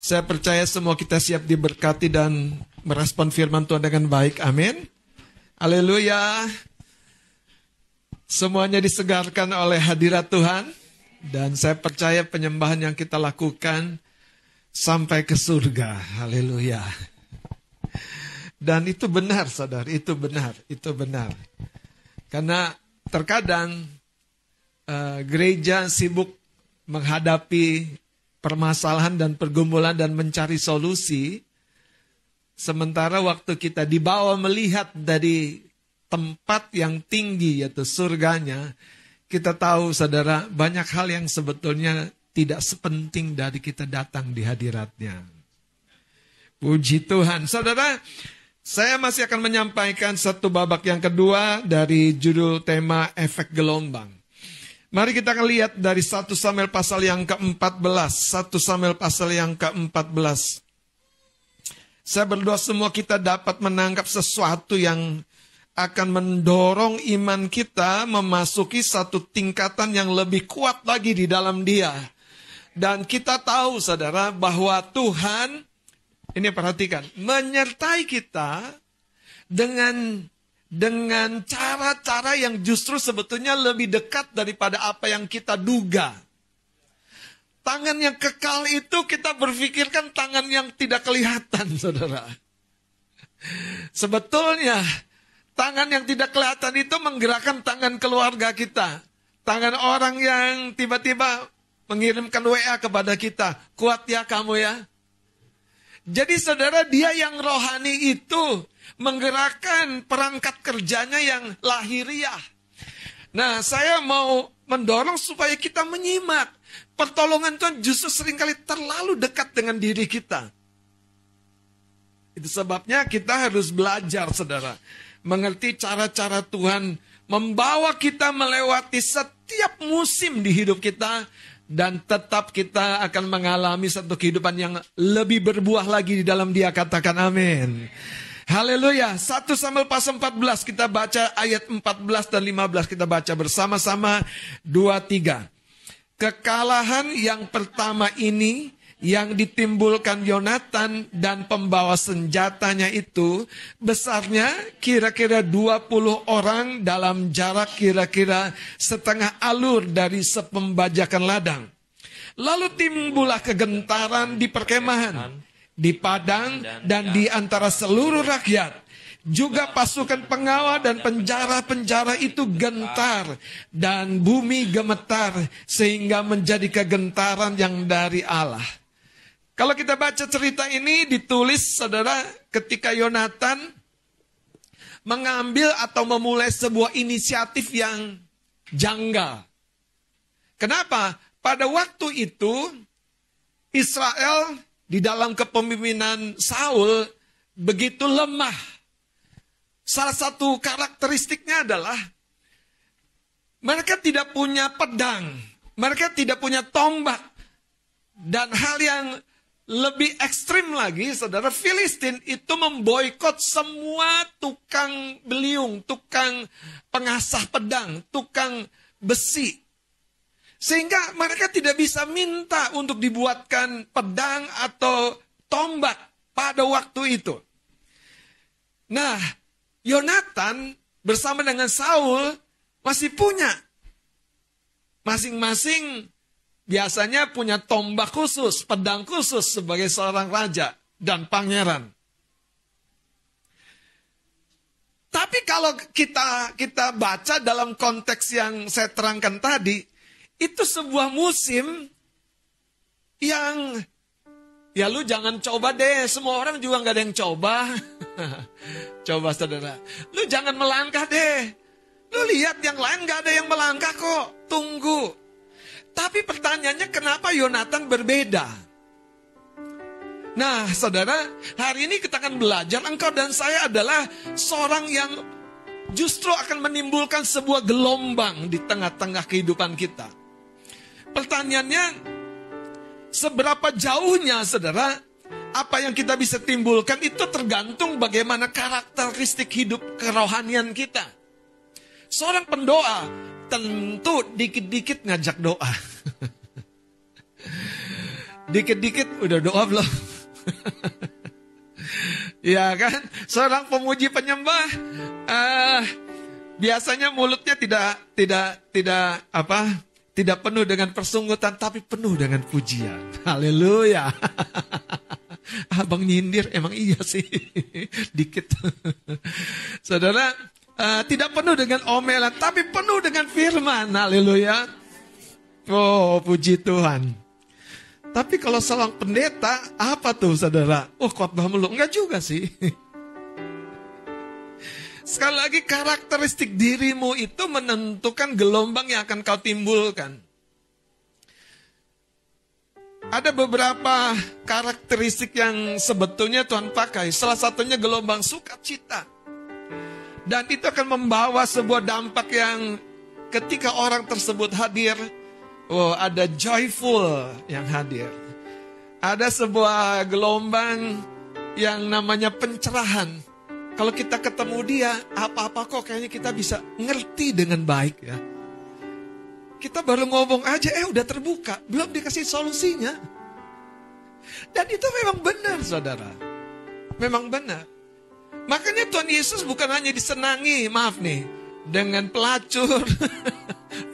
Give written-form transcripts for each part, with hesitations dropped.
Saya percaya semua kita siap diberkati dan merespon firman Tuhan dengan baik. Amin. Haleluya. Semuanya disegarkan oleh hadirat Tuhan. Dan saya percaya penyembahan yang kita lakukan sampai ke surga. Haleluya. Dan itu benar, saudara. Itu benar. Itu benar. Karena terkadang gereja sibuk menghadapi permasalahan dan pergumulan dan mencari solusi. Sementara waktu kita dibawa melihat dari tempat yang tinggi, yaitu surganya, kita tahu, saudara, banyak hal yang sebetulnya tidak sepenting dari kita datang di hadiratnya. Puji Tuhan. Saudara, saya masih akan menyampaikan satu babak yang kedua dari judul tema efek gelombang. Mari kita akan lihat dari 1 Samuel pasal yang ke-14. 1 Samuel pasal yang ke-14. Saya berdoa semua kita dapat menangkap sesuatu yang akan mendorong iman kita memasuki satu tingkatan yang lebih kuat lagi di dalam Dia. Dan kita tahu, saudara, bahwa Tuhan, ini perhatikan, menyertai kita dengan cara-cara yang justru sebetulnya lebih dekat daripada apa yang kita duga. Tangan yang kekal itu kita berpikirkan tangan yang tidak kelihatan, saudara. Sebetulnya tangan yang tidak kelihatan itu menggerakkan tangan keluarga kita. Tangan orang yang tiba-tiba mengirimkan WA kepada kita. Kuat ya kamu ya. Jadi saudara, Dia yang rohani itu menggerakkan perangkat kerjanya yang lahiriah. Nah, saya mau mendorong supaya kita menyimak. Pertolongan Tuhan justru seringkali terlalu dekat dengan diri kita. Itu sebabnya kita harus belajar, saudara. Mengerti cara-cara Tuhan membawa kita melewati setiap musim di hidup kita. Dan tetap kita akan mengalami satu kehidupan yang lebih berbuah lagi di dalam Dia. Katakan amin. Haleluya. 1 Samuel pasal 14 kita baca ayat 14 dan 15. Kita baca bersama-sama 2-3. Kekalahan yang pertama ini yang ditimbulkan Yonatan dan pembawa senjatanya itu besarnya kira-kira 20 orang dalam jarak kira-kira setengah alur dari sepembajakan ladang. Lalu timbullah kegentaran di perkemahan, di padang dan di antara seluruh rakyat. Juga pasukan pengawal dan penjara-penjara itu gentar dan bumi gemetar sehingga menjadi kegentaran yang dari Allah. Kalau kita baca cerita ini ditulis, saudara, ketika Yonatan mengambil atau memulai sebuah inisiatif yang janggal. Kenapa? Pada waktu itu Israel di dalam kepemimpinan Saul begitu lemah. Salah satu karakteristiknya adalah mereka tidak punya pedang, mereka tidak punya tombak. Dan hal yang lebih ekstrim lagi, saudara, Filistin itu memboikot semua tukang beliung, tukang pengasah pedang, tukang besi. Sehingga mereka tidak bisa minta untuk dibuatkan pedang atau tombak pada waktu itu. Nah, Yonatan bersama dengan Saul masih punya. Masing-masing biasanya punya tombak khusus, pedang khusus sebagai seorang raja dan pangeran. Tapi kalau kita baca dalam konteks yang saya terangkan tadi, itu sebuah musim yang, ya lu jangan coba deh, semua orang juga gak ada yang coba. Coba saudara, lu jangan melangkah deh. Lu lihat yang lain gak ada yang melangkah kok, tunggu. Tapi pertanyaannya kenapa Yonatan berbeda? Nah saudara, hari ini kita akan belajar, engkau dan saya adalah seorang yang justru akan menimbulkan sebuah gelombang di tengah-tengah kehidupan kita. Pertanyaannya, seberapa jauhnya saudara, apa yang kita bisa timbulkan itu tergantung bagaimana karakteristik hidup kerohanian kita. Seorang pendoa tentu dikit-dikit ngajak doa. Dikit-dikit udah doa belum? Ya kan? Seorang pemuji penyembah biasanya mulutnya tidak penuh dengan persunggutan, tapi penuh dengan pujian. Haleluya. Abang nyindir, emang iya sih. Dikit. Saudara, tidak penuh dengan omelan, tapi penuh dengan firman. Haleluya. Oh, puji Tuhan. Tapi kalau seorang pendeta, apa tuh saudara? Oh, khotbah mulu. Enggak juga sih. Sekali lagi, karakteristik dirimu itu menentukan gelombang yang akan kau timbulkan. Ada beberapa karakteristik yang sebetulnya Tuhan pakai. Salah satunya gelombang sukacita. Dan itu akan membawa sebuah dampak yang ketika orang tersebut hadir, oh, ada joyful yang hadir. Ada sebuah gelombang yang namanya pencerahan. Kalau kita ketemu dia, apa-apa kok kayaknya kita bisa ngerti dengan baik ya. Kita baru ngomong aja, udah terbuka. Belum dikasih solusinya. Dan itu memang benar, saudara. Memang benar. Makanya Tuhan Yesus bukan hanya disenangi, maaf nih, dengan pelacur,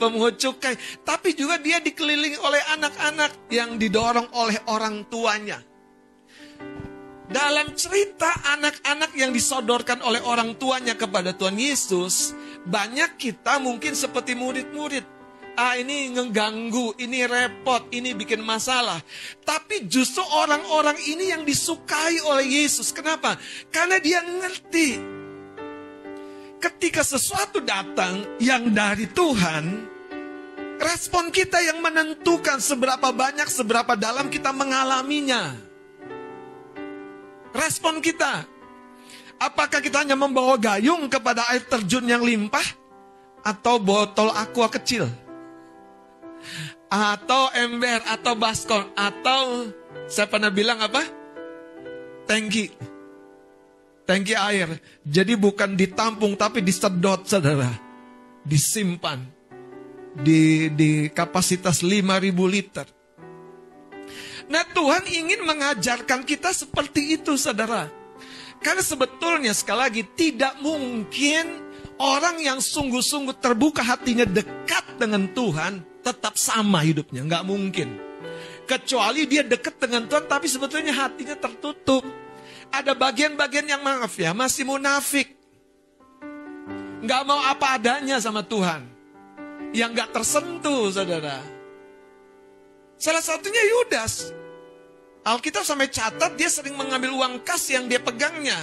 pemungut cukai, tapi juga dia dikelilingi oleh anak-anak yang didorong oleh orang tuanya. Dalam cerita anak-anak yang disodorkan oleh orang tuanya kepada Tuhan Yesus, banyak kita mungkin seperti murid-murid. Ini ngeganggu, ini repot, ini bikin masalah. Tapi justru orang-orang ini yang disukai oleh Yesus. Kenapa? Karena dia ngerti. Ketika sesuatu datang yang dari Tuhan, respon kita yang menentukan seberapa banyak, seberapa dalam kita mengalaminya. Respon kita. Apakah kita hanya membawa gayung kepada air terjun yang limpah? Atau botol aqua kecil? Atau ember, atau baskom? Atau saya pernah bilang apa? Tangki air. Jadi bukan ditampung tapi disedot, saudara. Disimpan. Di kapasitas 5.000 liter. Nah, Tuhan ingin mengajarkan kita seperti itu, saudara. Karena sebetulnya sekali lagi tidak mungkin orang yang sungguh-sungguh terbuka hatinya dekat dengan Tuhan tetap sama hidupnya. Nggak mungkin. Kecuali dia dekat dengan Tuhan tapi sebetulnya hatinya tertutup. Ada bagian-bagian yang maaf ya, masih munafik. Nggak mau apa adanya sama Tuhan. Yang nggak tersentuh, saudara. Salah satunya Yudas. Alkitab sampai catat dia sering mengambil uang kas yang dia pegangnya.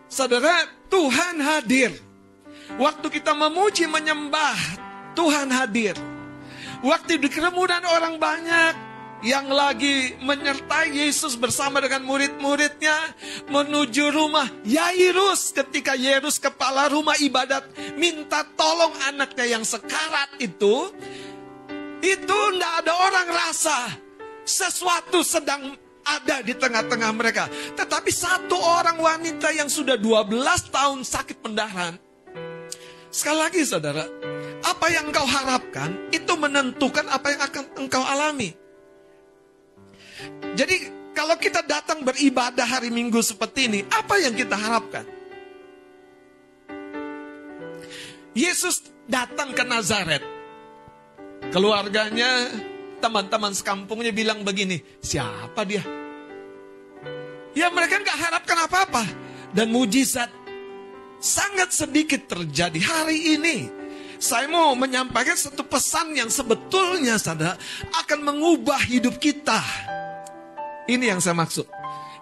Saudara, Tuhan hadir. Waktu kita memuji menyembah, Tuhan hadir. Waktu di kerumunan orang banyak yang lagi menyertai Yesus bersama dengan murid-muridnya menuju rumah Yairus. Ketika Yairus kepala rumah ibadat minta tolong anaknya yang sekarat itu tidak ada orang rasa sesuatu sedang ada di tengah-tengah mereka. Tetapi satu orang wanita yang sudah 12 tahun sakit pendarahan. Sekali lagi saudara, apa yang engkau harapkan itu menentukan apa yang akan engkau alami. Jadi kalau kita datang beribadah hari Minggu seperti ini, apa yang kita harapkan? Yesus datang ke Nazaret. Keluarganya, teman-teman sekampungnya bilang begini, siapa dia? Ya mereka gak harapkan apa-apa. Dan mujizat sangat sedikit terjadi hari ini. Saya mau menyampaikan satu pesan yang sebetulnya saudara akan mengubah hidup kita. Ini yang saya maksud.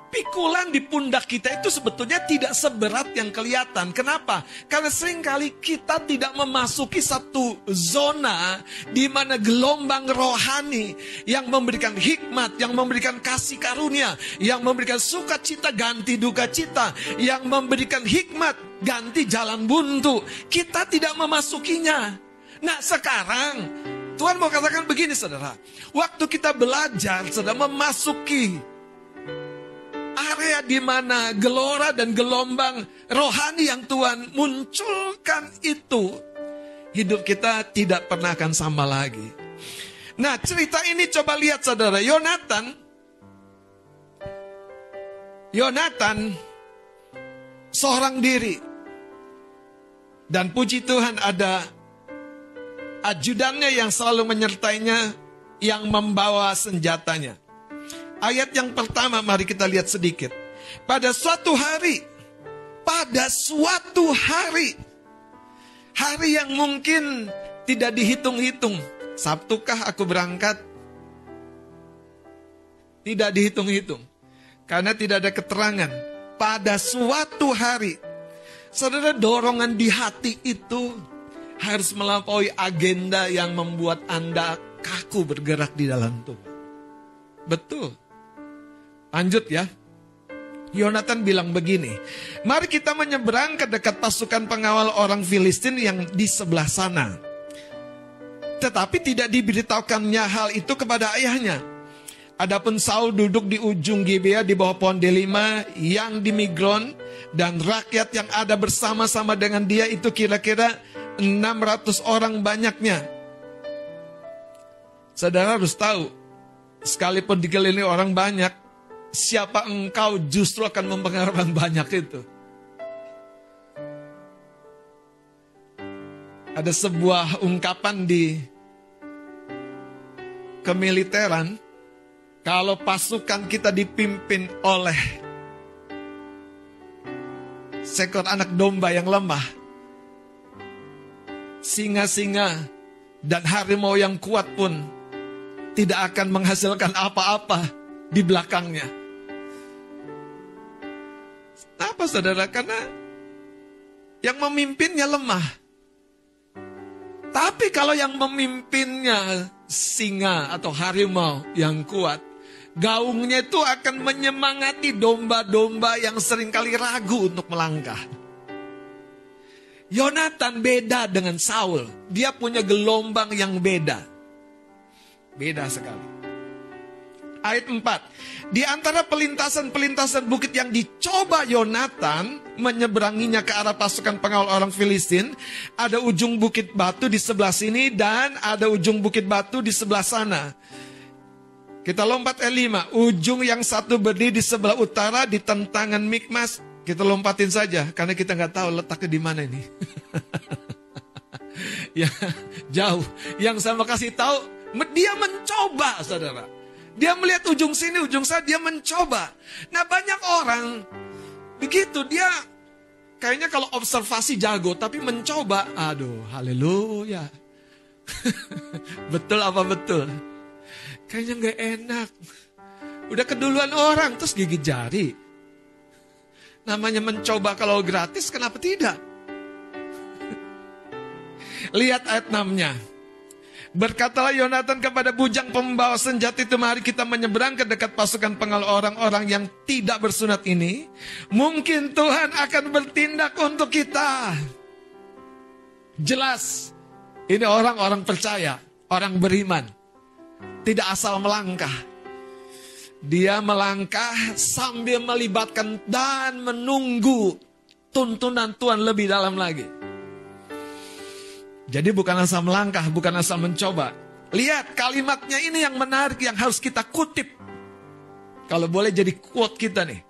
Pikulan di pundak kita itu sebetulnya tidak seberat yang kelihatan. Kenapa? Karena seringkali kita tidak memasuki satu zona di mana gelombang rohani yang memberikan hikmat, yang memberikan kasih karunia, yang memberikan sukacita ganti duka cita, yang memberikan hikmat ganti jalan buntu. Kita tidak memasukinya. Nah sekarang Tuhan mau katakan begini saudara. Waktu kita belajar, saudara memasuki area di mana gelora dan gelombang rohani yang Tuhan munculkan itu, hidup kita tidak pernah akan sama lagi. Nah, cerita ini coba lihat saudara. Yonatan seorang diri. Dan puji Tuhan ada ajudannya yang selalu menyertainya, yang membawa senjatanya. Ayat yang pertama mari kita lihat sedikit. Pada suatu hari, hari yang mungkin tidak dihitung-hitung. Sabtukah aku berangkat? Tidak dihitung-hitung. Karena tidak ada keterangan. Pada suatu hari. Saudara, dorongan di hati itu harus melampaui agenda yang membuat Anda kaku bergerak di dalam Tuhan. Betul. Lanjut ya. Yonatan bilang begini, mari kita menyeberang ke dekat pasukan pengawal orang Filistin yang di sebelah sana. Tetapi tidak diberitahukannya hal itu kepada ayahnya. Adapun Saul duduk di ujung Gibea di bawah pohon delima yang di Migron, dan rakyat yang ada bersama-sama dengan dia itu kira-kira 600 orang banyaknya. Saudara harus tahu, sekalipun dikelilingi orang banyak, siapa engkau justru akan mempengaruhi orang banyak itu. Ada sebuah ungkapan di kemiliteran, kalau pasukan kita dipimpin oleh seekor anak domba yang lemah, singa-singa dan harimau yang kuat pun tidak akan menghasilkan apa-apa di belakangnya. Kenapa saudara? Karena yang memimpinnya lemah. Tapi kalau yang memimpinnya singa atau harimau yang kuat, gaungnya itu akan menyemangati domba-domba yang seringkali ragu untuk melangkah. Yonatan beda dengan Saul. Dia punya gelombang yang beda. Beda sekali. Ayat 4. Di antara pelintasan-pelintasan bukit yang dicoba Yonatan menyeberanginya ke arah pasukan pengawal orang Filistin, ada ujung bukit batu di sebelah sini dan ada ujung bukit batu di sebelah sana. Kita lompat ayat 5. Ujung yang satu berdiri di sebelah utara di tentangan Mikmas. Kita lompatin saja karena kita nggak tahu letaknya di mana ini. Ya, jauh. Yang saya mau kasih tahu, dia mencoba, saudara. Dia melihat ujung sini, ujung sana, dia mencoba. Nah, banyak orang begitu, dia kayaknya kalau observasi jago, tapi mencoba, aduh, haleluya. Betul apa betul? Kayaknya gak enak. Udah keduluan orang, terus gigit jari. Namanya mencoba kalau gratis, kenapa tidak? Lihat ayat 6-nya. Berkatalah Yonatan kepada bujang pembawa senjata itu, mari kita menyeberang ke dekat pasukan pengawal orang-orang yang tidak bersunat ini. Mungkin Tuhan akan bertindak untuk kita. Jelas, ini orang-orang percaya, orang beriman. Tidak asal melangkah. Dia melangkah sambil melibatkan dan menunggu tuntunan Tuhan lebih dalam lagi. Jadi bukan asal melangkah, bukan asal mencoba. Lihat kalimatnya ini yang menarik, yang harus kita kutip. Kalau boleh jadi quote kita nih.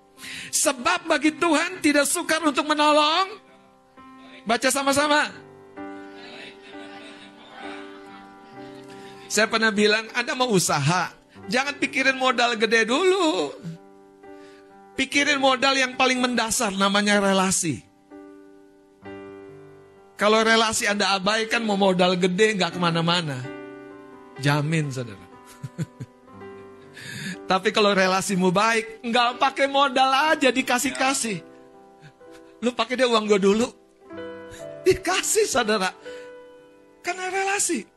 Sebab bagi Tuhan tidak sukar untuk menolong. Baca sama-sama. Saya pernah bilang, Anda mau usaha, jangan pikirin modal gede dulu. Pikirin modal yang paling mendasar, namanya relasi. Kalau relasi Anda abaikan, mau modal gede nggak kemana-mana. Jamin, saudara. Tapi kalau relasimu baik, nggak pakai modal aja, dikasih-kasih. Lu pakai dia uang gue dulu. Dikasih, saudara. Karena relasi.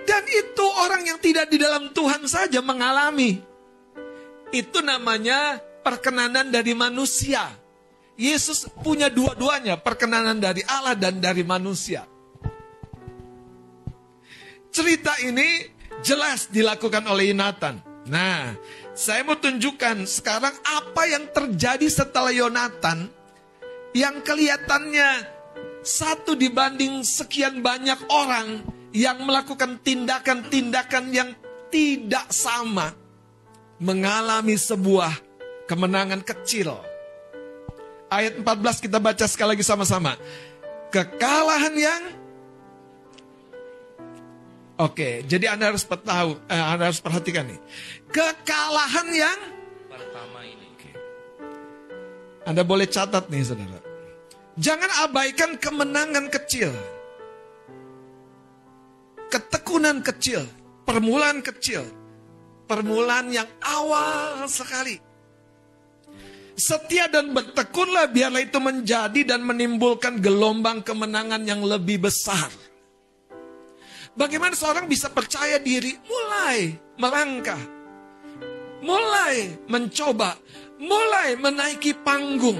Dan itu orang yang tidak di dalam Tuhan saja mengalami. Itu namanya perkenanan dari manusia. Yesus punya dua-duanya, perkenanan dari Allah dan dari manusia. Cerita ini jelas dilakukan oleh Yonatan. Nah, saya mau tunjukkan sekarang apa yang terjadi setelah Yonatan, yang kelihatannya satu dibanding sekian banyak orang yang melakukan tindakan-tindakan yang tidak sama mengalami sebuah kemenangan kecil. Ayat 14 kita baca sekali lagi sama-sama. Kekalahan yang jadi Anda harus tahu, Anda harus perhatikan nih. Kekalahan yang pertama ini. Anda boleh catat nih, saudara. Jangan abaikan kemenangan kecil. Ketekunan kecil, permulaan kecil. Permulaan yang awal sekali. Setia dan bertekunlah, biarlah itu menjadi dan menimbulkan gelombang kemenangan yang lebih besar. Bagaimana seorang bisa percaya diri? Mulai melangkah, mulai mencoba, mulai menaiki panggung,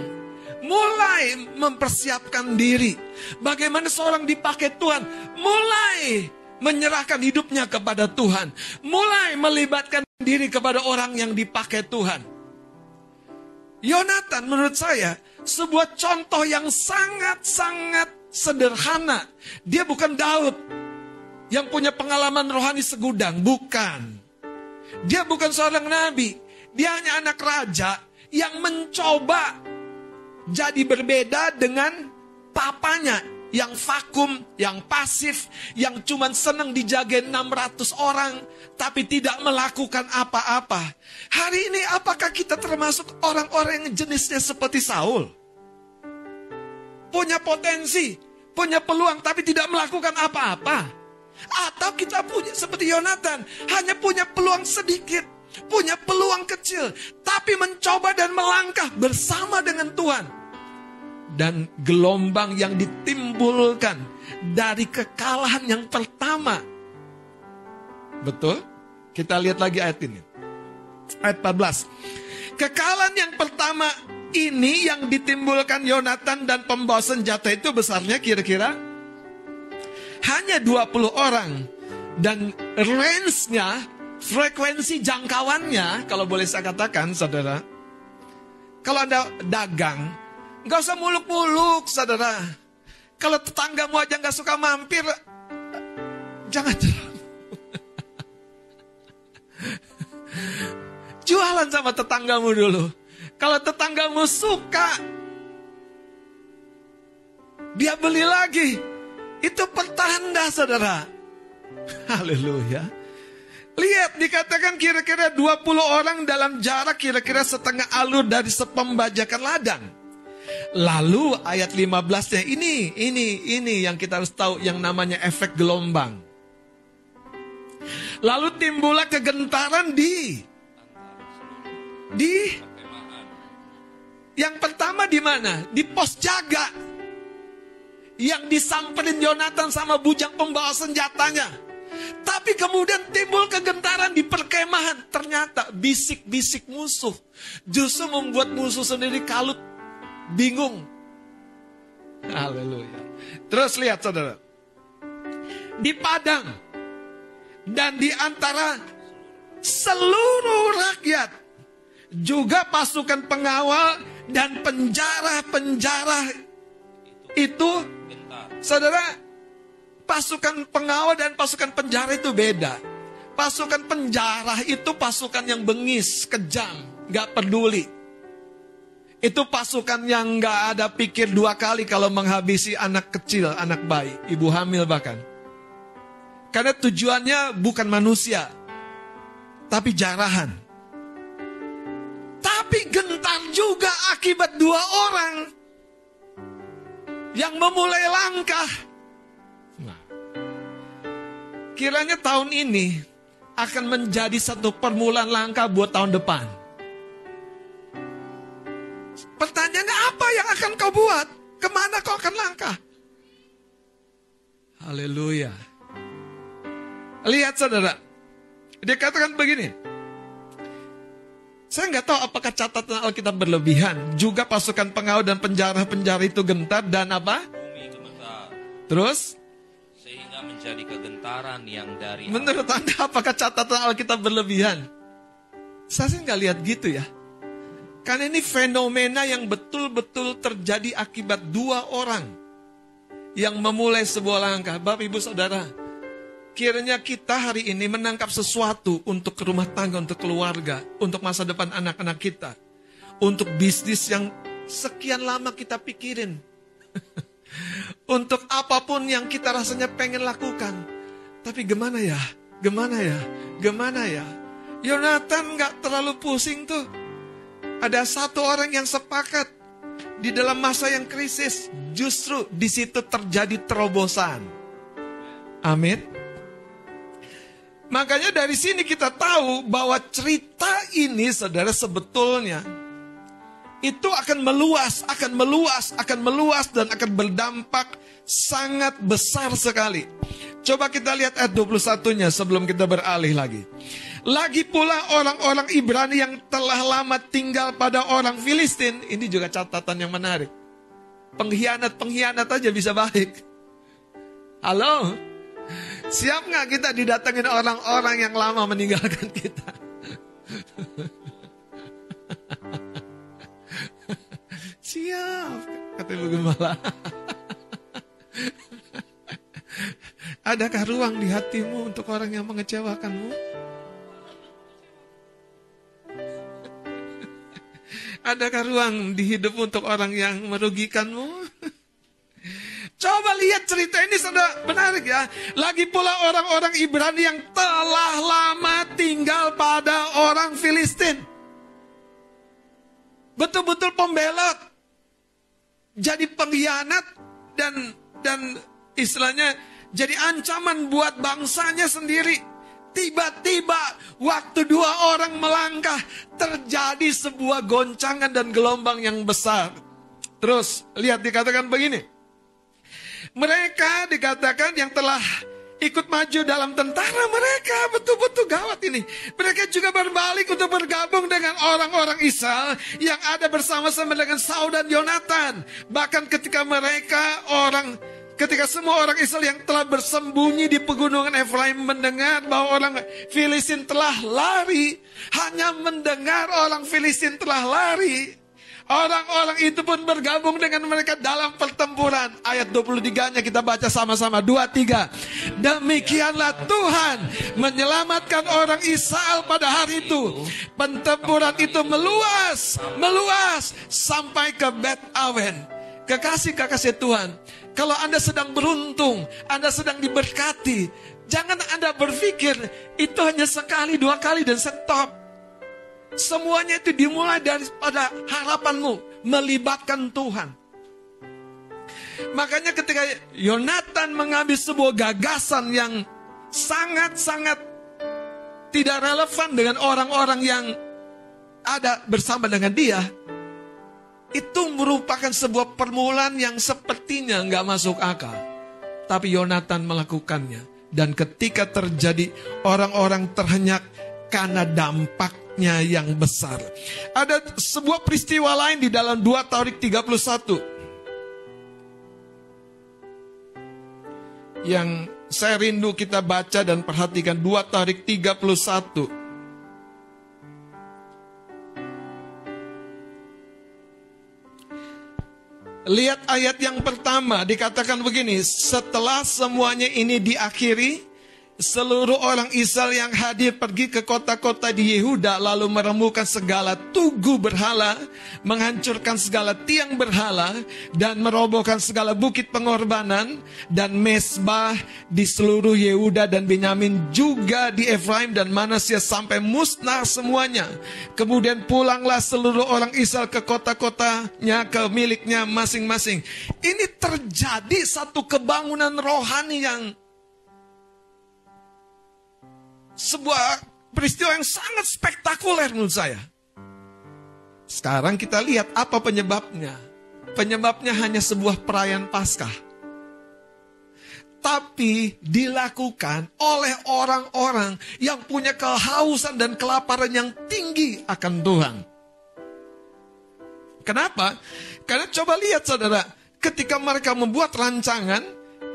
mulai mempersiapkan diri. Bagaimana seorang dipakai Tuhan? Mulai menyerahkan hidupnya kepada Tuhan, mulai melibatkan diri kepada orang yang dipakai Tuhan. Yonatan menurut saya sebuah contoh yang sangat-sangat sederhana. Dia bukan Daud yang punya pengalaman rohani segudang, bukan. Dia bukan seorang nabi, dia hanya anak raja yang mencoba jadi berbeda dengan papanya yang vakum, yang pasif, yang cuma senang dijagain 600 orang, tapi tidak melakukan apa-apa. Hari ini apakah kita termasuk orang-orang yang jenisnya seperti Saul? Punya potensi, punya peluang, tapi tidak melakukan apa-apa. Atau kita punya seperti Yonatan, hanya punya peluang sedikit, punya peluang kecil, tapi mencoba dan melangkah bersama dengan Tuhan. Dan gelombang yang ditimbulkan dari kekalahan yang pertama. Betul? Kita lihat lagi ayat ini. Ayat 14. Kekalahan yang pertama ini yang ditimbulkan Yonatan dan pembawa senjata itu besarnya kira-kira hanya 20 orang. Dan range-nya, frekuensi jangkauannya, kalau boleh saya katakan, saudara, kalau Anda dagang, nggak usah muluk-muluk, saudara. Kalau tetanggamu aja nggak suka mampir, jangan terlalu. Jualan sama tetanggamu dulu. Kalau tetanggamu suka, dia beli lagi. Itu pertanda, saudara. Haleluya. Lihat, dikatakan kira-kira 20 orang dalam jarak kira-kira setengah alur dari sepembajakan ladang. Lalu ayat 15-nya ini yang kita harus tahu, yang namanya efek gelombang. Lalu timbullah kegentaran di yang pertama di mana? Di pos jaga. Yang disamperin Yonatan sama bujang pembawa senjatanya. Tapi kemudian timbul kegentaran di perkemahan. Ternyata bisik-bisik musuh justru membuat musuh sendiri kalut, bingung. Haleluya. Terus lihat, saudara. Di padang dan di antara seluruh rakyat, juga pasukan pengawal dan penjara-penjara itu, saudara, pasukan pengawal dan pasukan penjara itu beda. Pasukan penjara itu pasukan yang bengis, kejam, gak peduli. Itu pasukan yang gak ada pikir dua kali kalau menghabisi anak kecil, anak bayi, ibu hamil bahkan. Karena tujuannya bukan manusia, tapi jarahan. Tapi gentar juga akibat 2 orang yang memulai langkah. Nah, kiranya tahun ini akan menjadi satu permulaan langkah buat tahun depan. Pertanyaannya, apa yang akan kau buat? Kemana kau akan langkah? Haleluya. Lihat, saudara, dia katakan begini. Saya nggak tahu apakah catatan Alkitab berlebihan. Juga pasukan pengawal dan penjara-penjara itu gentar dan apa? Bumi gemetar. Terus? Sehingga menjadi kegentaran yang dari... Menurut Anda apakah catatan Alkitab berlebihan? Saya sih nggak lihat gitu ya. Karena ini fenomena yang betul-betul terjadi akibat 2 orang yang memulai sebuah langkah. Bapak, Ibu, Saudara, kiranya kita hari ini menangkap sesuatu untuk rumah tangga, untuk keluarga, untuk masa depan anak-anak kita. Untuk bisnis yang sekian lama kita pikirin. Untuk apapun yang kita rasanya pengen lakukan. Tapi gimana ya? Gimana ya? Gimana ya? Yonatan gak terlalu pusing tuh. Ada satu orang yang sepakat. Di dalam masa yang krisis, justru di situ terjadi terobosan. Amin. Makanya dari sini kita tahu bahwa cerita ini, saudara, sebetulnya itu akan meluas dan akan berdampak sangat besar sekali. Coba kita lihat ayat 21-nya sebelum kita beralih lagi. Lagi pula orang-orang Ibrani yang telah lama tinggal pada orang Filistin. Ini juga catatan yang menarik. Pengkhianat aja bisa baik. Halo? Siap nggak kita didatengin orang-orang yang lama meninggalkan kita? Siap, kata Ibu Gembala. Adakah ruang di hatimu untuk orang yang mengecewakanmu? Adakah ruang di hidupmu untuk orang yang merugikanmu? Coba lihat cerita ini, saudara, menarik ya. Lagi pula orang-orang Ibrani yang telah lama tinggal pada orang Filistin. Betul-betul pembelot. Jadi pengkhianat dan istilahnya jadi ancaman buat bangsanya sendiri. Tiba-tiba waktu dua orang melangkah, terjadi sebuah goncangan dan gelombang yang besar. Terus lihat dikatakan begini. Mereka dikatakan yang telah ikut maju dalam tentara mereka, betul-betul gawat ini. Mereka juga berbalik untuk bergabung dengan orang-orang Israel yang ada bersama-sama dengan Saul dan Yonatan. Bahkan ketika semua orang Israel yang telah bersembunyi di pegunungan Efraim mendengar bahwa orang Filistin telah lari, hanya mendengar orang Filistin telah lari, orang-orang itu pun bergabung dengan mereka dalam pertempuran. Ayat 23-nya kita baca sama-sama. 2-3. Demikianlah Tuhan menyelamatkan orang Israel pada hari itu. Pertempuran itu meluas sampai ke Bet Awen. Kekasih-kekasih Tuhan, kalau Anda sedang beruntung, Anda sedang diberkati, jangan Anda berpikir itu hanya sekali, dua kali dan stop. Semuanya itu dimulai daripada harapanmu melibatkan Tuhan. Makanya ketika Yonatan mengambil sebuah gagasan yang sangat-sangat tidak relevan dengan orang-orang yang ada bersama dengan dia, itu merupakan sebuah permulaan yang sepertinya nggak masuk akal. Tapi Yonatan melakukannya. Dan ketika terjadi, orang-orang terhenyak karena dampaknya yang besar. Ada sebuah peristiwa lain di dalam 2 Tawarik 31. Yang saya rindu kita baca dan perhatikan. 2 Tawarik 31. Lihat ayat yang pertama, dikatakan begini. Setelah semuanya ini diakhiri, seluruh orang Israel yang hadir pergi ke kota-kota di Yehuda, lalu merembukan segala tugu berhala, menghancurkan segala tiang berhala, dan merobohkan segala bukit pengorbanan, dan mesbah di seluruh Yehuda dan Benyamin, juga di Efraim dan Manasya, sampai musnah semuanya. Kemudian pulanglah seluruh orang Israel ke kota-kotanya, ke miliknya masing-masing. Ini terjadi satu kebangunan rohani yang sebuah peristiwa yang sangat spektakuler menurut saya. Sekarang kita lihat apa penyebabnya. Penyebabnya hanya sebuah perayaan Paskah. Tapi dilakukan oleh orang-orang yang punya kehausan dan kelaparan yang tinggi akan Tuhan. Kenapa? Karena coba lihat saudara, ketika mereka membuat rancangan,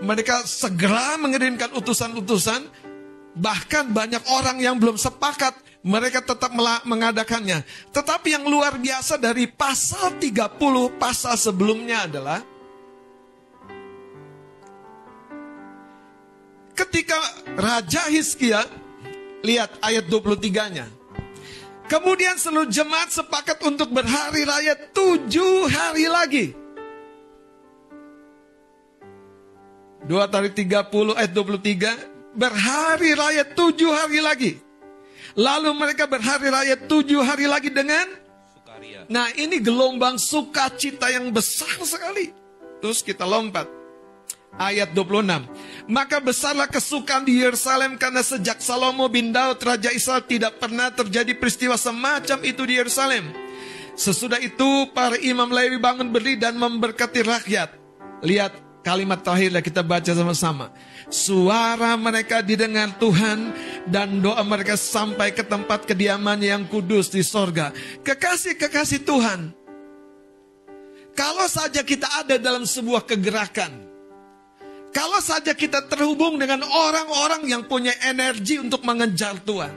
mereka segera mengirimkan utusan-utusan. Bahkan banyak orang yang belum sepakat, mereka tetap mengadakannya. Tetapi yang luar biasa dari pasal 30, pasal sebelumnya adalah ketika Raja Hizkia, lihat ayat 23-nya. Kemudian seluruh jemaat sepakat untuk berhari raya 7 hari lagi. 2 Tarik 30 ayat 23, berhari raya 7 hari lagi. Lalu mereka berhari raya 7 hari lagi dengan Sukaria. Nah, ini gelombang sukacita yang besar sekali. Terus kita lompat. Ayat 26. Maka besarlah kesukaan di Yerusalem karena sejak Salomo bin Daud Raja Israel tidak pernah terjadi peristiwa semacam itu di Yerusalem. Sesudah itu para imam Lewi bangun berdiri dan memberkati rakyat. Lihat kalimat terakhirnya kita baca sama-sama. Suara mereka didengar Tuhan dan doa mereka sampai ke tempat kediamannya yang kudus di sorga. Kekasih-kekasih Tuhan, kalau saja kita ada dalam sebuah kegerakan, kalau saja kita terhubung dengan orang-orang yang punya energi untuk mengejar Tuhan,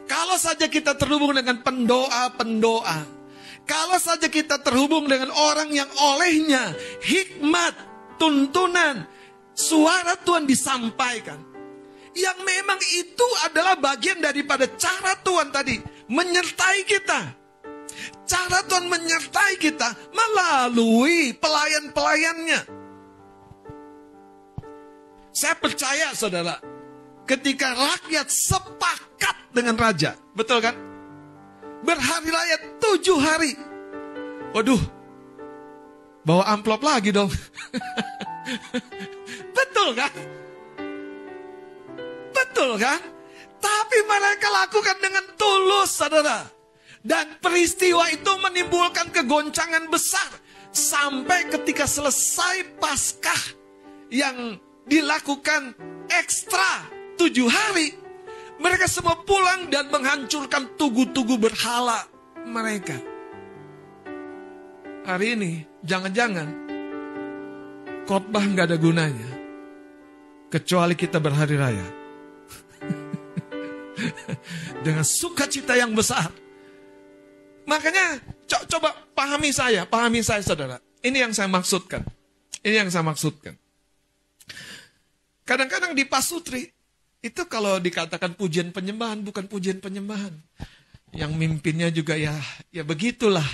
kalau saja kita terhubung dengan pendoa-pendoa, kalau saja kita terhubung dengan orang yang olehnya hikmat, tuntunan, suara Tuhan disampaikan, yang memang itu adalah bagian daripada cara Tuhan tadi menyertai kita. Cara Tuhan menyertai kita melalui pelayan-pelayannya. Saya percaya saudara, ketika rakyat sepakat dengan raja, betul kan? Berhari raya 7 hari. Waduh, bawa amplop lagi dong. Betul kan? Betul kan? Tapi mereka lakukan dengan tulus, saudara. Dan peristiwa itu menimbulkan kegoncangan besar. Sampai ketika selesai Paskah yang dilakukan ekstra 7 hari, mereka semua pulang dan menghancurkan tugu-tugu berhala mereka. Hari ini, jangan-jangan khotbah nggak ada gunanya, kecuali kita berhari raya. Dengan sukacita yang besar. Makanya, coba pahami saya saudara. Ini yang saya maksudkan. Kadang-kadang di pasutri, itu kalau dikatakan pujian penyembahan, bukan pujian penyembahan. Yang mimpinnya juga ya begitulah.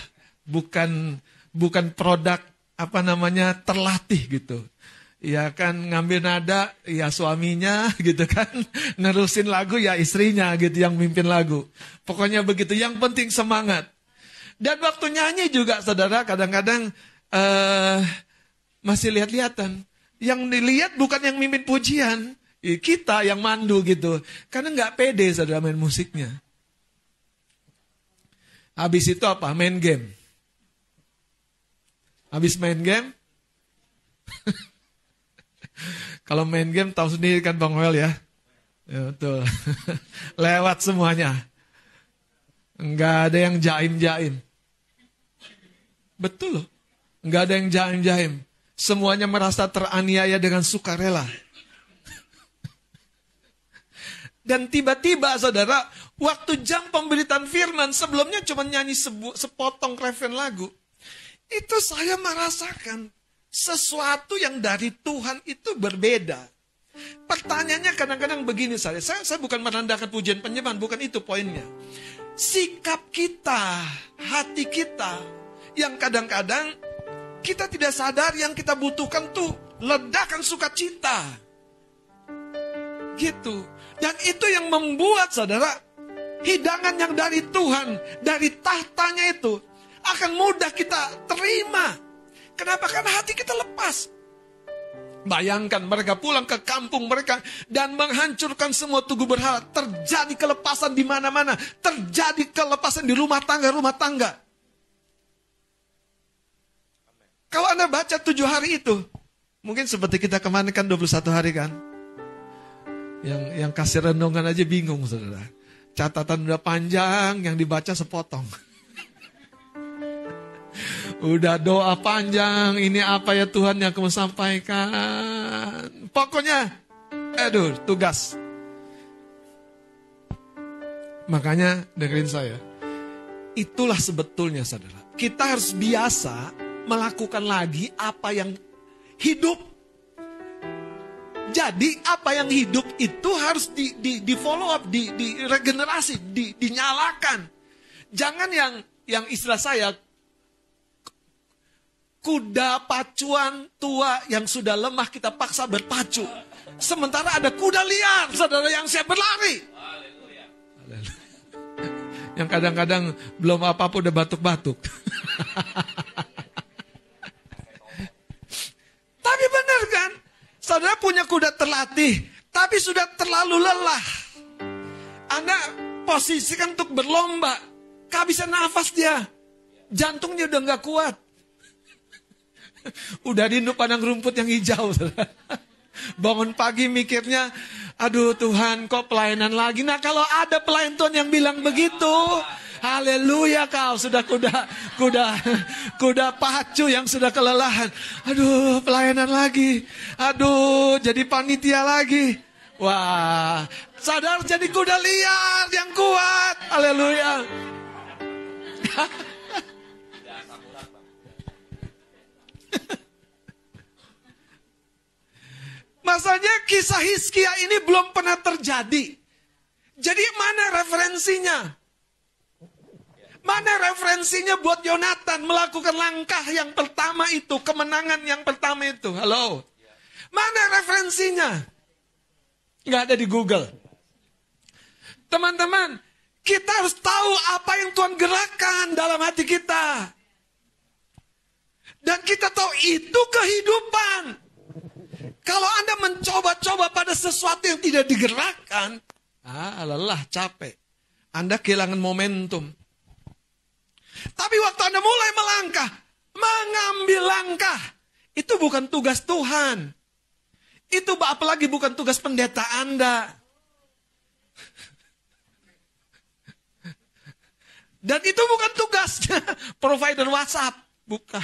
Bukan produk terlatih gitu. Ya kan ngambil nada, ya suaminya gitu kan. Nerusin lagu ya istrinya gitu yang mimpin lagu. Pokoknya begitu, yang penting semangat. Dan waktu nyanyi juga saudara kadang-kadang masih lihat-lihatan. Yang dilihat bukan yang mimpin pujian, kita yang mandu gitu. Karena nggak pede saudara main musiknya. Habis itu apa? Main game. Habis main game, kalau main game tahu sendiri kan Bang Wel ya. Ya betul. Lewat semuanya. Nggak ada yang jaim-jaim. Betul loh. Nggak ada yang jaim-jaim. Semuanya merasa teraniaya dengan sukarela. Dan tiba-tiba saudara, waktu jam pemberitaan firman, sebelumnya cuma nyanyi sepotong refren lagu. Itu saya merasakan sesuatu yang dari Tuhan itu berbeda. Pertanyaannya kadang-kadang begini saya bukan merendahkan pujian penyembahan, bukan itu poinnya. Sikap kita, hati kita, yang kadang-kadang kita tidak sadar yang kita butuhkan tuh ledakan sukacita. Gitu. Dan itu yang membuat saudara, hidangan yang dari Tuhan, dari tahtanya itu, akan mudah kita terima. Kenapa? Karena hati kita lepas. Bayangkan mereka pulang ke kampung mereka dan menghancurkan semua tugu berhala. Terjadi kelepasan di mana-mana. Terjadi kelepasan di rumah tangga. Kalau Anda baca 7 hari itu, mungkin seperti kita kemarin kan 21 hari kan. Yang kasih renungan aja bingung saudara. Catatan udah panjang, yang dibaca sepotong. Udah doa panjang, ini apa ya Tuhan yang kamu sampaikan. Pokoknya, tugas. Makanya dengerin saya. Itulah sebetulnya saudara. Kita harus biasa melakukan lagi apa yang hidup. Jadi apa yang hidup itu harus di follow up, di regenerasi, dinyalakan. Jangan yang istilah saya, kuda pacuan tua yang sudah lemah kita paksa berpacu. Sementara ada kuda liar, saudara, yang siap berlari. Haleluya. Yang kadang-kadang belum apa-apa udah batuk-batuk. Tapi benar kan? Saudara punya kuda terlatih, tapi sudah terlalu lelah. Anda posisikan untuk berlomba, kehabisan nafas dia. Jantungnya udah gak kuat. Udah rindu padang rumput yang hijau. Bangun pagi mikirnya, aduh Tuhan kok pelayanan lagi. Nah kalau ada pelayan Tuhan yang bilang begitu, haleluya, kau sudah kuda pacu yang sudah kelelahan. Aduh pelayanan lagi. Aduh jadi panitia lagi. Wah, sadar jadi kuda liar yang kuat. Haleluya. Masanya kisah Hizkia ini belum pernah terjadi. Jadi mana referensinya? Mana referensinya buat Yonatan melakukan langkah yang pertama itu, kemenangan yang pertama itu? Halo? Mana referensinya? Nggak ada di Google. Teman-teman, kita harus tahu apa yang Tuhan gerakkan dalam hati kita. Dan kita tahu itu kehidupan. Kalau Anda mencoba-coba pada sesuatu yang tidak digerakkan, lelah, capek. Anda kehilangan momentum. Tapi waktu Anda mulai melangkah, mengambil langkah, itu bukan tugas Tuhan. Itu apalagi bukan tugas pendeta Anda. Dan itu bukan tugasnya provider WhatsApp, bukan.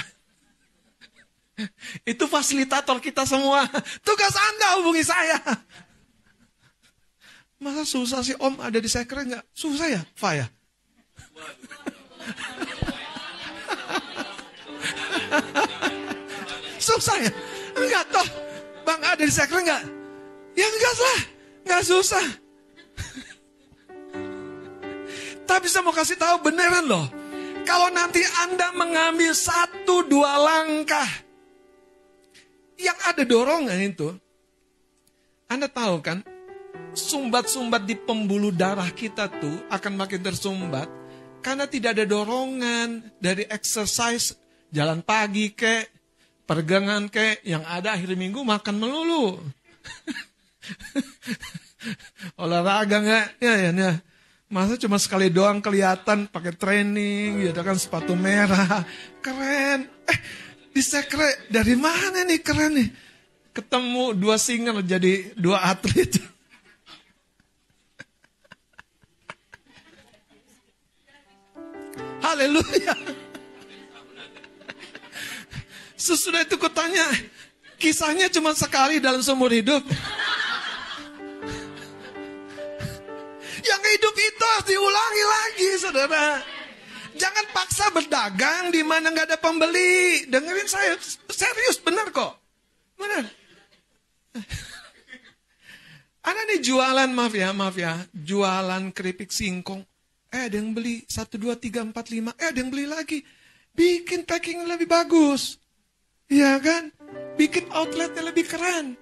Itu fasilitator kita semua. Tugas Anda hubungi saya. Masa susah sih Om ada di sekre nggak? Susah ya, Fa ya? Susah ya? Enggak toh. Bang ada di sekre nggak? Ya enggak lah. Nggak susah. Tapi saya mau kasih tahu beneran loh. Kalau nanti Anda mengambil 1-2 langkah yang ada dorongan itu, Anda tahu kan, sumbat-sumbat di pembuluh darah kita tuh akan makin tersumbat karena tidak ada dorongan dari exercise, jalan pagi kek, peregangan kek, yang ada akhir minggu makan melulu. Olahraga nggak? Ya. Masa cuma sekali doang kelihatan pakai training, gitu kan, sepatu merah, keren. Di sekre dari mana nih, keren nih. Ketemu 2 single jadi 2 atlet. Haleluya. Sesudah itu kutanya, kisahnya cuma sekali dalam seumur hidup. Yang hidup itu harus diulangi lagi, saudara. Jangan paksa berdagang di mana nggak ada pembeli. Dengerin saya, serius, benar kok. Benar. Anda nih jualan, maaf ya, jualan keripik singkong. Ada yang beli 1, 2, 3, 4, 5. Ada yang beli lagi. Bikin packing lebih bagus. Iya kan? Bikin outletnya lebih keren.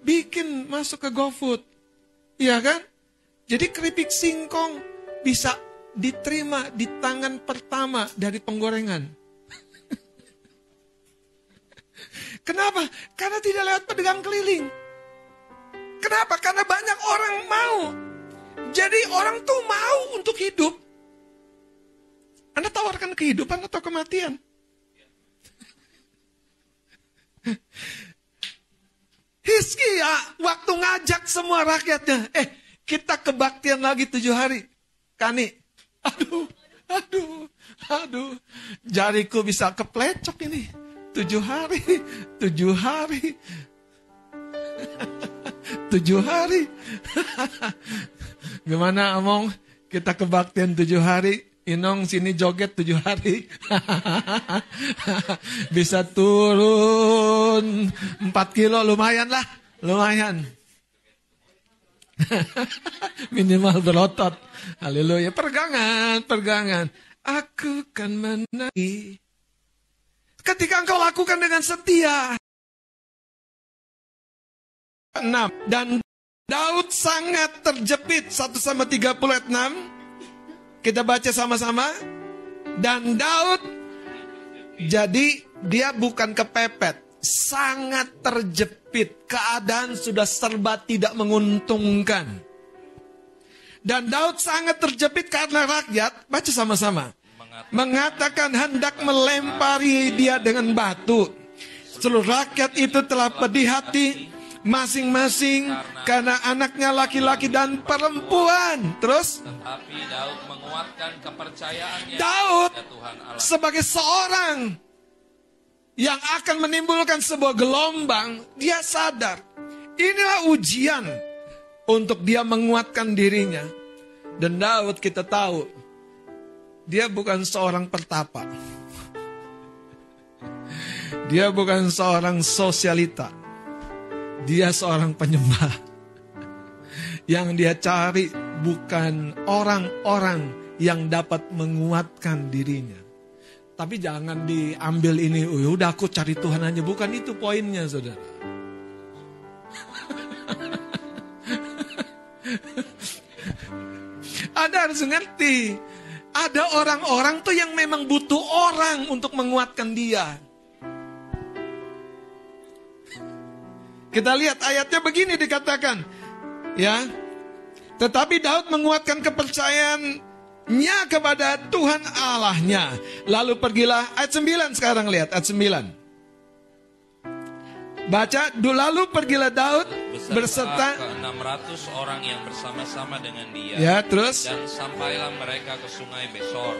Bikin masuk ke GoFood. Iya kan? Jadi keripik singkong bisa diterima di tangan pertama dari penggorengan. Kenapa? Karena tidak lewat pedagang keliling. Kenapa? Karena banyak orang mau. Jadi orang tuh mau untuk hidup. Anda tawarkan kehidupan atau kematian? Hizkia waktu ngajak semua rakyatnya, kita kebaktian lagi 7 hari. Kani, aduh, jariku bisa keplecok ini. 7 hari. 7 hari. Gimana Among? Kita kebaktian 7 hari. Inong sini joget 7 hari. Bisa turun 4 kilo lumayan lah. Lumayan. Minimal berotot. Haleluya. Pegangan. Aku kan menangi. Ketika engkau lakukan dengan setia. 6. Dan Daud sangat terjepit. 1-36. Kita baca sama-sama. Dan Daud, jadi dia bukan kepepet. Sangat terjepit. Keadaan sudah serba tidak menguntungkan. Dan Daud sangat terjepit karena rakyat, baca sama-sama, mengatakan hendak melempari dia dengan batu. Seluruh rakyat itu telah pedih hati masing-masing karena anaknya laki-laki dan perempuan. Terus Tetapi Daud menguatkan kepercayaannya Daud pada Tuhan Allah. sebagai seorang yang akan menimbulkan sebuah gelombang, dia sadar inilah ujian untuk dia menguatkan dirinya. Dan Daud kita tahu dia bukan seorang pertapa. Dia bukan seorang sosialita. Dia seorang penyembah. Yang dia cari bukan orang-orang yang dapat menguatkan dirinya. Tapi jangan diambil ini, udah aku cari Tuhan aja. Bukan itu poinnya, saudara. Anda harus ngerti. Ada orang-orang tuh yang memang butuh orang untuk menguatkan dia. Kita lihat ayatnya begini dikatakan. Ya. Tetapi Daud menguatkan kepercayaannya kepada Tuhan Allahnya. Lalu pergilah, ayat 9 sekarang lihat, ayat 9. Baca, lalu pergilah Daud berserta ke-600 orang yang bersama-sama dengan dia. Ya, terus Dan sampailah mereka ke sungai Besor.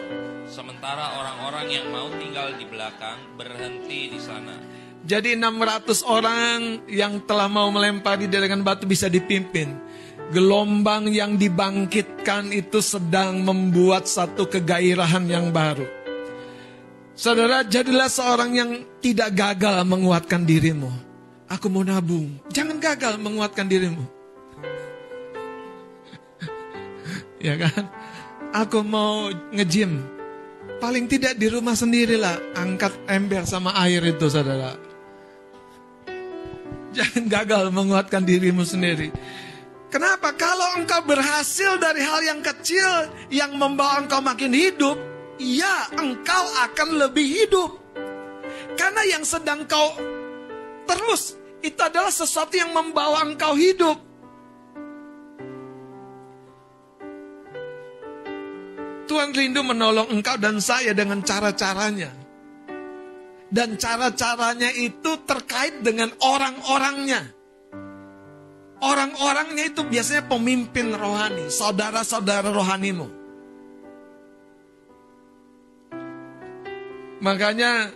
Sementara orang-orang yang mau tinggal di belakang berhenti di sana. jadi 600 orang yang telah mau melempari dia dengan batu bisa dipimpin. Gelombang yang dibangkitkan itu sedang membuat satu kegairahan yang baru. Saudara, jadilah seorang yang tidak gagal menguatkan dirimu. Aku mau nabung. Jangan gagal menguatkan dirimu. Ya kan? Aku mau nge-gym. Paling tidak di rumah sendirilah. Angkat ember sama air itu, saudara. Jangan gagal menguatkan dirimu sendiri. Kenapa? Kalau engkau berhasil dari hal yang kecil yang membawa engkau makin hidup, ya engkau akan lebih hidup. Karena yang sedang kau terus, itu adalah sesuatu yang membawa engkau hidup. Tuhan rindu menolong engkau dan saya dengan cara-caranya. Dan cara-caranya itu terkait dengan orang-orangnya. Orang-orangnya itu biasanya pemimpin rohani, saudara-saudara rohanimu. Makanya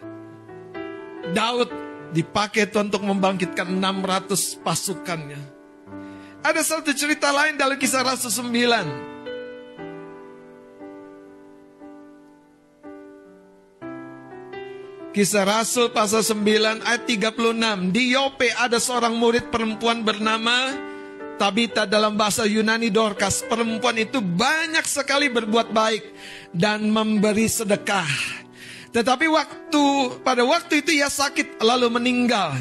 Daud dipakai Tuhan untuk membangkitkan 600 pasukannya. Ada satu cerita lain dalam Kisah Rasul 9. Kisah Rasul pasal 9 ayat 36. Di Yope ada seorang murid perempuan bernama Tabita, dalam bahasa Yunani Dorcas. Perempuan itu banyak sekali berbuat baik dan memberi sedekah. Tetapi pada waktu itu ia sakit lalu meninggal.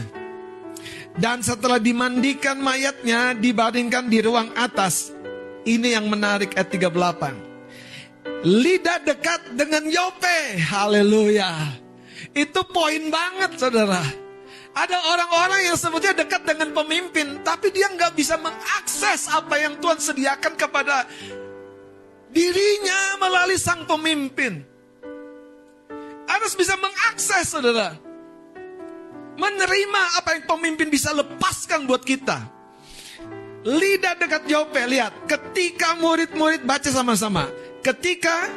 Dan setelah dimandikan mayatnya dibaringkan di ruang atas. Ini yang menarik ayat 38. Lidah dekat dengan Yope. Haleluya. Itu poin banget, saudara. Ada orang-orang yang sebetulnya dekat dengan pemimpin, tapi dia nggak bisa mengakses apa yang Tuhan sediakan kepada dirinya melalui sang pemimpin. Harus bisa mengakses, saudara. Menerima apa yang pemimpin bisa lepaskan buat kita. Lidah dekat Yope, lihat. Ketika murid-murid, baca sama-sama. Ketika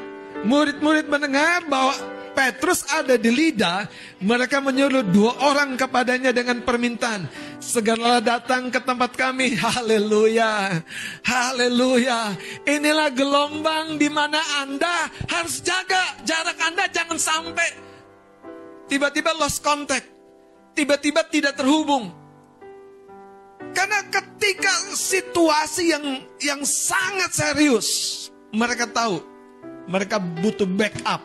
murid-murid mendengar bahwa Petrus ada di Lida, mereka menyuruh 2 orang kepadanya dengan permintaan. Segeralah datang ke tempat kami. Haleluya. Haleluya. Inilah gelombang di mana Anda harus jaga jarak Anda, jangan sampai tiba-tiba lost contact. Tiba-tiba tidak terhubung. Karena ketika situasi yang sangat serius, mereka tahu mereka butuh backup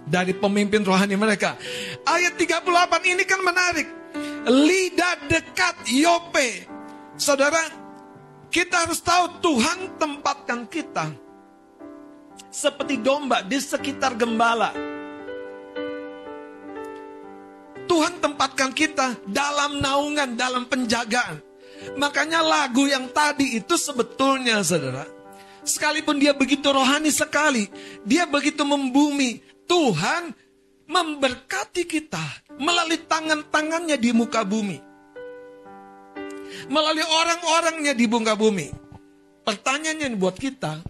dari pemimpin rohani mereka. Ayat 38 ini kan menarik. Lida dekat Yope. Saudara, kita harus tahu Tuhan tempatkan kita seperti domba di sekitar gembala. Tuhan tempatkan kita dalam naungan, dalam penjagaan. Makanya lagu yang tadi itu sebetulnya, saudara, sekalipun dia begitu rohani sekali, dia begitu membumi, Tuhan memberkati kita melalui tangan-tangannya di muka bumi, melalui orang-orangnya di muka bumi. Pertanyaannya buat kita,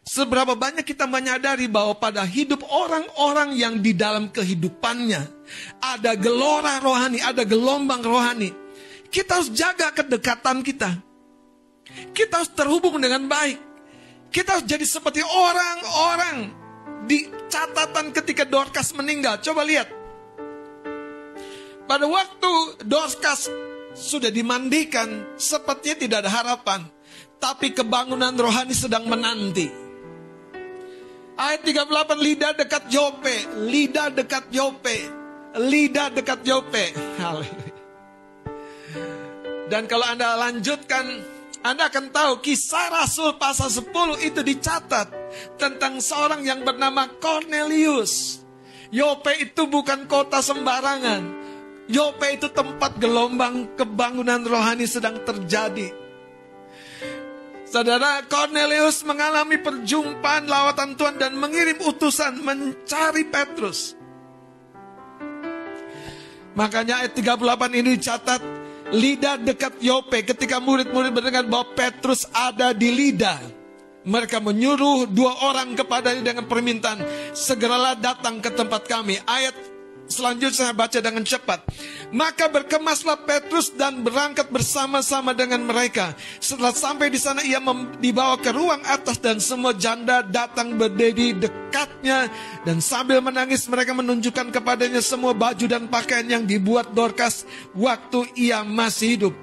seberapa banyak kita menyadari bahwa pada hidup orang-orang yang di dalam kehidupannya ada gelora rohani, ada gelombang rohani. Kita harus jaga kedekatan kita. Kita harus terhubung dengan baik. Kita harus jadi seperti orang-orang di catatan ketika Dorcas meninggal. Coba lihat. Pada waktu Dorcas sudah dimandikan, sepertinya tidak ada harapan. Tapi kebangunan rohani sedang menanti. Ayat 38, lidah dekat Yope. Lidah dekat Yope. Lidah dekat Yope. Haleluya. Dan kalau Anda lanjutkan, Anda akan tahu Kisah Rasul pasal 10 itu dicatat tentang seorang yang bernama Cornelius. Yope itu bukan kota sembarangan. Yope itu tempat gelombang kebangunan rohani sedang terjadi. Saudara, Cornelius mengalami perjumpaan lawatan Tuhan dan mengirim utusan mencari Petrus. Makanya ayat 38 ini dicatat, Lida dekat Yope. Ketika murid-murid mendengar bahwa Petrus ada di Lida, mereka menyuruh 2 orang kepadanya dengan permintaan, segeralah datang ke tempat kami. Ayat selanjutnya saya baca dengan cepat. Maka berkemaslah Petrus dan berangkat bersama-sama dengan mereka. Setelah sampai di sana ia dibawa ke ruang atas dan semua janda datang berdiri dekatnya. Dan sambil menangis mereka menunjukkan kepadanya semua baju dan pakaian yang dibuat Dorcas waktu ia masih hidup.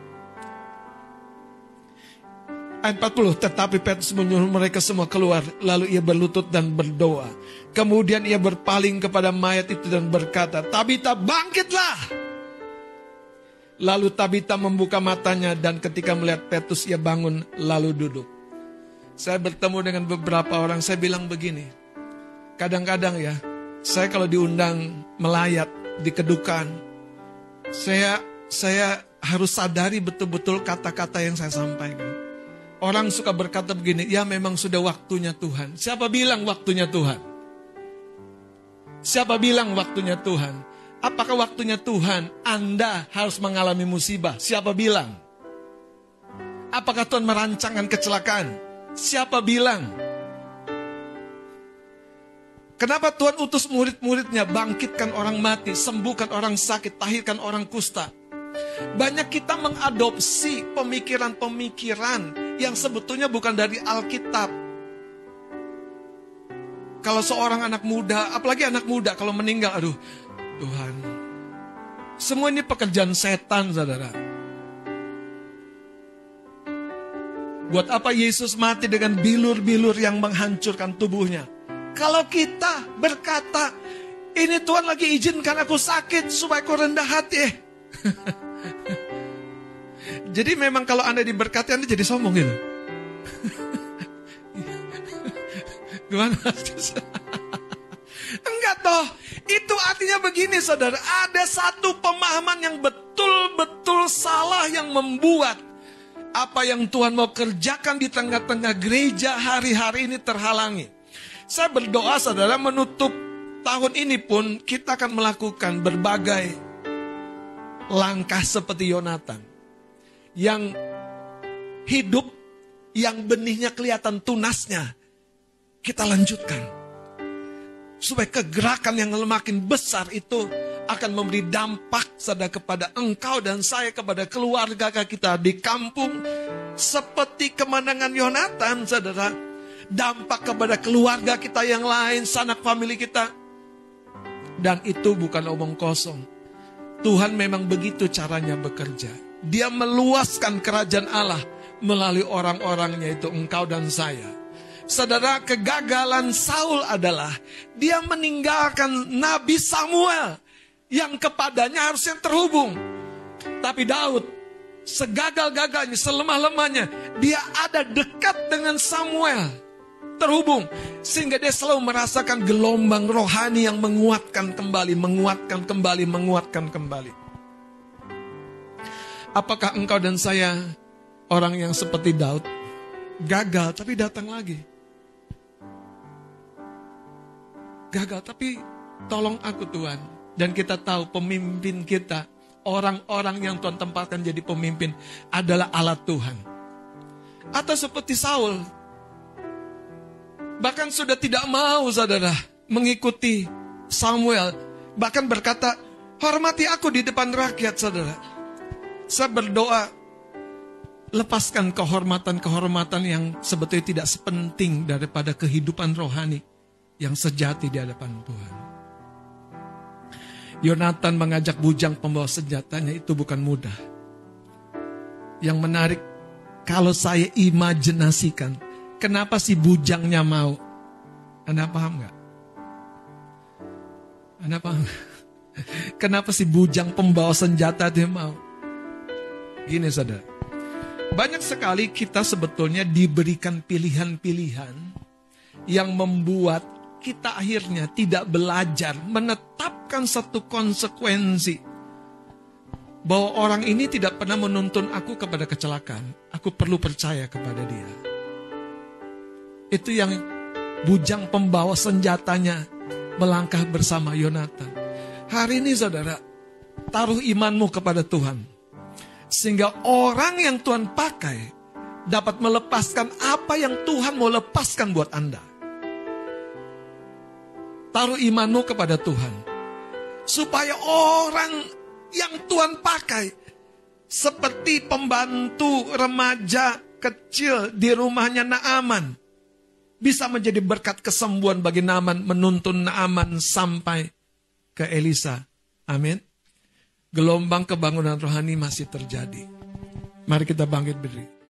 Ayat 40, tetapi Petrus menyuruh mereka semua keluar. Lalu ia berlutut dan berdoa. Kemudian ia berpaling kepada mayat itu dan berkata, Tabita, bangkitlah. Lalu Tabita membuka matanya dan ketika melihat Petrus ia bangun lalu duduk. Saya bertemu dengan beberapa orang, saya bilang begini. Kadang-kadang ya, saya kalau diundang melayat di kedukaan, saya harus sadari betul-betul kata-kata yang saya sampaikan. Orang suka berkata begini, ya memang sudah waktunya Tuhan. Siapa bilang waktunya Tuhan? Siapa bilang waktunya Tuhan? Apakah waktunya Tuhan Anda harus mengalami musibah? Siapa bilang? Apakah Tuhan merancangkan kecelakaan? Siapa bilang? Kenapa Tuhan utus murid-muridnya bangkitkan orang mati, sembuhkan orang sakit, tahirkan orang kusta? Banyak kita mengadopsi pemikiran-pemikiran yang sebetulnya bukan dari Alkitab. Kalau seorang anak muda, apalagi anak muda kalau meninggal, aduh Tuhan, semua ini pekerjaan setan, saudara. Buat apa Yesus mati dengan bilur-bilur yang menghancurkan tubuhnya? Kalau kita berkata, ini Tuhan lagi izinkan aku sakit supaya aku rendah hati. Jadi memang kalau Anda diberkati, Anda jadi sombong gitu. Gimana? Enggak toh. Itu artinya begini, saudara. Ada satu pemahaman yang betul-betul salah yang membuat apa yang Tuhan mau kerjakan di tengah-tengah gereja hari-hari ini terhalangi. Saya berdoa, saudara, menutup tahun ini pun kita akan melakukan berbagai langkah seperti Yonatan. Yang hidup, yang benihnya kelihatan tunasnya, kita lanjutkan. Supaya kegerakan yang makin besar itu akan memberi dampak saudara kepada engkau dan saya, kepada keluarga kita di kampung. Seperti kemenangan Yonatan, saudara. Dampak kepada keluarga kita yang lain, sanak famili kita. Dan itu bukan omong kosong. Tuhan memang begitu caranya bekerja. Dia meluaskan kerajaan Allah melalui orang-orangnya, itu engkau dan saya. Saudara, kegagalan Saul adalah dia meninggalkan Nabi Samuel yang kepadanya harusnya terhubung. Tapi Daud, segagal-gagalnya, selemah-lemahnya, dia ada dekat dengan Samuel, terhubung. Sehingga dia selalu merasakan gelombang rohani yang menguatkan kembali, menguatkan kembali, menguatkan kembali. Apakah engkau dan saya orang yang seperti Daud? Gagal tapi datang lagi. Gagal tapi tolong aku Tuhan. Dan kita tahu pemimpin kita, orang-orang yang Tuhan tempatkan jadi pemimpin adalah alat Tuhan. Atau seperti Saul, bahkan sudah tidak mau saudara mengikuti Samuel. Bahkan berkata, hormati aku di depan rakyat saudara. Saya berdoa, lepaskan kehormatan-kehormatan yang sebetulnya tidak sepenting daripada kehidupan rohani yang sejati di hadapan Tuhan. Yonatan mengajak bujang pembawa senjatanya itu bukan mudah. Yang menarik, kalau saya imajinasikan, kenapa si bujangnya mau? Anda paham gak? Anda paham? Kenapa si bujang pembawa senjata dia mau? Gini saudara, banyak sekali kita sebetulnya diberikan pilihan-pilihan yang membuat kita akhirnya tidak belajar menetapkan satu konsekuensi bahwa orang ini tidak pernah menuntun aku kepada kecelakaan. Aku perlu percaya kepada dia. Itu yang bujang pembawa senjatanya melangkah bersama Yonatan. Hari ini saudara, taruh imanmu kepada Tuhan. Sehingga orang yang Tuhan pakai dapat melepaskan apa yang Tuhan mau lepaskan buat Anda. Taruh imanmu kepada Tuhan. Supaya orang yang Tuhan pakai, seperti pembantu remaja kecil di rumahnya Naaman, bisa menjadi berkat kesembuhan bagi Naaman, menuntun Naaman sampai ke Elisa. Amin. Gelombang kebangunan rohani masih terjadi. Mari kita bangkit berdiri.